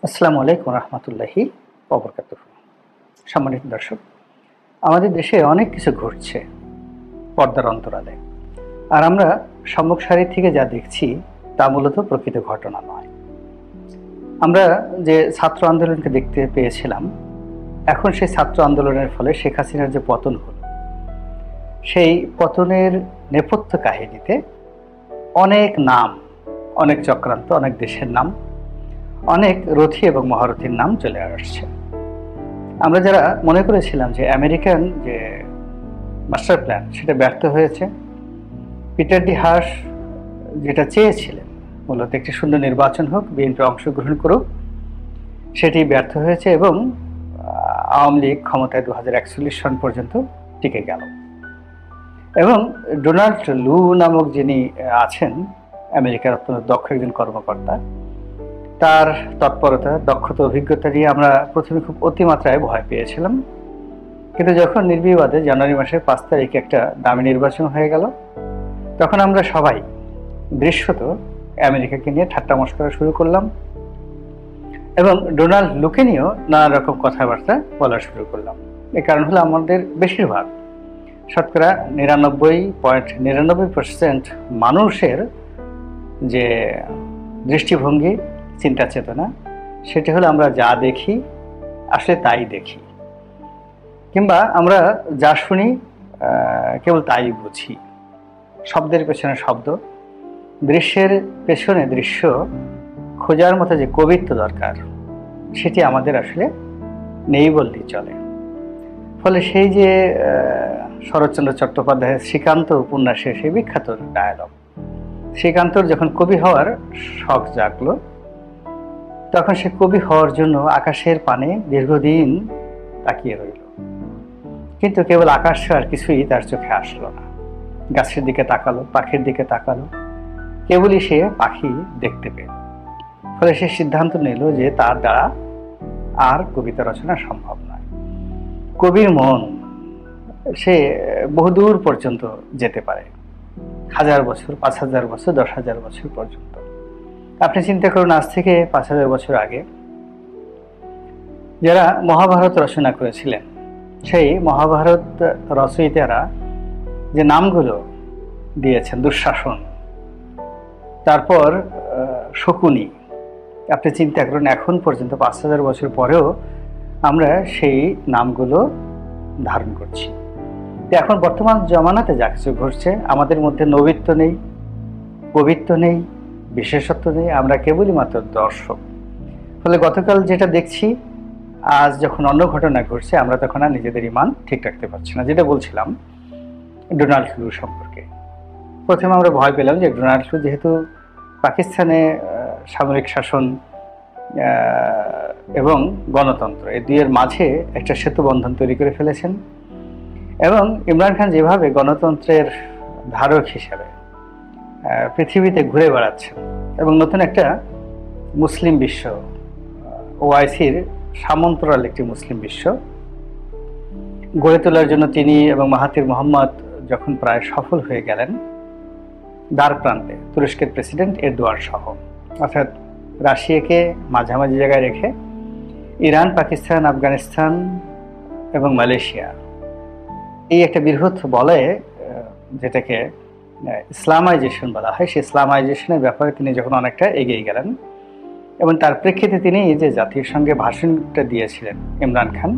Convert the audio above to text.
আসসালামু আলাইকুম রহমতুল্লাহি ওবরকাতুহু। সম্মানিত দর্শক, আমাদের দেশে অনেক কিছু ঘটছে পর্দার অন্তরালে, আর আমরা সম্মুখ সারি থেকে যা দেখছি তা মূলত প্রকৃত ঘটনা নয়। আমরা যে ছাত্র আন্দোলনকে দেখতে পেয়েছিলাম, এখন সেই ছাত্র আন্দোলনের ফলে শেখ হাসিনার যে পতন হলো, সেই পতনের নেপথ্য কাহিনীতে অনেক নাম, অনেক চক্রান্ত, অনেক দেশের নাম, অনেক রথী এবং মহারথীর নাম চলে আসছে। আমরা যারা মনে করেছিলাম যে আমেরিকান যে মাস্টার প্ল্যান সেটা ব্যর্থ হয়েছে, পিটার ডি হাস যেটা চেয়েছিলেন মূলত একটি সুন্দর নির্বাচন হোক, বিএনপি অংশগ্রহণ করুক, সেটি ব্যর্থ হয়েছে এবং আওয়ামী লীগ ক্ষমতায় 2041 সন পর্যন্ত টিকে গেল। এবং ডোনাল্ড লু নামক যিনি আছেন আমেরিকার অত্যন্ত দক্ষ একজন কর্মকর্তা, তার তৎপরতা, দক্ষতা, অভিজ্ঞতা নিয়ে আমরা প্রথমে খুব অতিমাত্রায় ভয় পেয়েছিলাম। কিন্তু যখন নির্বিবাদে জানুয়ারি মাসের 5 তারিখে একটা দামি নির্বাচন হয়ে গেল, তখন আমরা সবাই দৃশ্যত আমেরিকাকে নিয়ে ঠাট্টা মশকরা শুরু করলাম এবং ডোনাল্ড লুকে নিয়েও নানা রকম কথাবার্তা বলা শুরু করলাম। এর কারণ হলো আমাদের বেশিরভাগ, শতকরা 99.99% মানুষের যে দৃষ্টিভঙ্গি, চিন্তা চেতনা, সেটি হলো আমরা যা দেখি আসলে তাই দেখি, কিংবা আমরা যা শুনি কেবল তাই বুঝি। শব্দের পেছনে শব্দ, দৃশ্যের পেছনে দৃশ্য খোঁজার মতো যে কবিত্ব দরকার, সেটি আমাদের আসলে নেই বললেই চলে। ফলে সেই যে শরৎচন্দ্র চট্টোপাধ্যায়ের শ্রীকান্ত উপন্যাসে সেই বিখ্যাত ডায়ালগ, শ্রীকান্তর যখন কবি হওয়ার শখ জাগলো, তখন সে কবি হওয়ার জন্য আকাশের পানে দীর্ঘদিন তাকিয়ে রইল, কিন্তু কেবল আকাশ আর কিছুই তার চোখে আসলো না। গাছের দিকে তাকালো, পাখির দিকে তাকালো, কেবলই সে পাখি দেখতে পেল। ফলে সে সিদ্ধান্ত নিল যে তার দ্বারা আর কবিতা রচনা সম্ভব নয়। কবির মন সে বহুদূর পর্যন্ত যেতে পারে, 1000 বছর, 5000 বছর, 10,000 বছর পর্যন্ত। আপনি চিন্তা করুন, আজ থেকে 5000 বছর আগে যারা মহাভারত রচনা করেছিলেন, সেই মহাভারত রচয়িতারা যে নামগুলো দিয়েছেন, দুঃশাসন, তারপর শকুনি, আপনি চিন্তা করুন এখন পর্যন্ত 5000 বছর পরেও আমরা সেই নামগুলো ধারণ করছি। এখন বর্তমান জমানাতে যা কিছু ঘটছে, আমাদের মধ্যে নবীত্ব নেই, কবিত্ব নেই, বিশেষত্ব নেই, আমরা কেবলই মাত্র দর্শক। ফলে গতকাল যেটা দেখছি, আজ যখন অন্য ঘটনা ঘটছে, আমরা তখন আর নিজেদের ইমান ঠিক রাখতে পারছি না। যেটা বলছিলাম ডোনাল্ড লু সম্পর্কে, প্রথমে আমরা ভয় পেলাম যে ডোনাল্ড লু যেহেতু পাকিস্তানে সামরিক শাসন এবং গণতন্ত্র, এই দুইয়ের মাঝে একটা সেতু বন্ধন তৈরি করে ফেলেছেন, এবং ইমরান খান যেভাবে গণতন্ত্রের ধারক হিসেবে পৃথিবীতে ঘুরে বেড়াচ্ছেন এবং নতুন একটা মুসলিম বিশ্ব, ওআইসির সামন্তরাল একটি মুসলিম বিশ্ব গড়ে তোলার জন্য তিনি এবং মাহাতির মোহাম্মদ যখন প্রায় সফল হয়ে গেলেন দ্বার প্রান্তে, তুরস্কের প্রেসিডেন্ট এরদোয়ান সহ, অর্থাৎ রাশিয়াকে মাঝামাঝি জায়গায় রেখে ইরান, পাকিস্তান, আফগানিস্তান এবং মালয়েশিয়া, এই একটা বৃহৎ বলয়ে যেটাকে ইসলামাইজেশন বলা হয়, সেই ইসলামাইজেশনের ব্যাপারে তিনি যখন অনেকটা এগিয়ে গেলেন, এবং তার প্রেক্ষিতে তিনি যে জাতির সঙ্গে ভাষণটা দিয়েছিলেন ইমরান খান,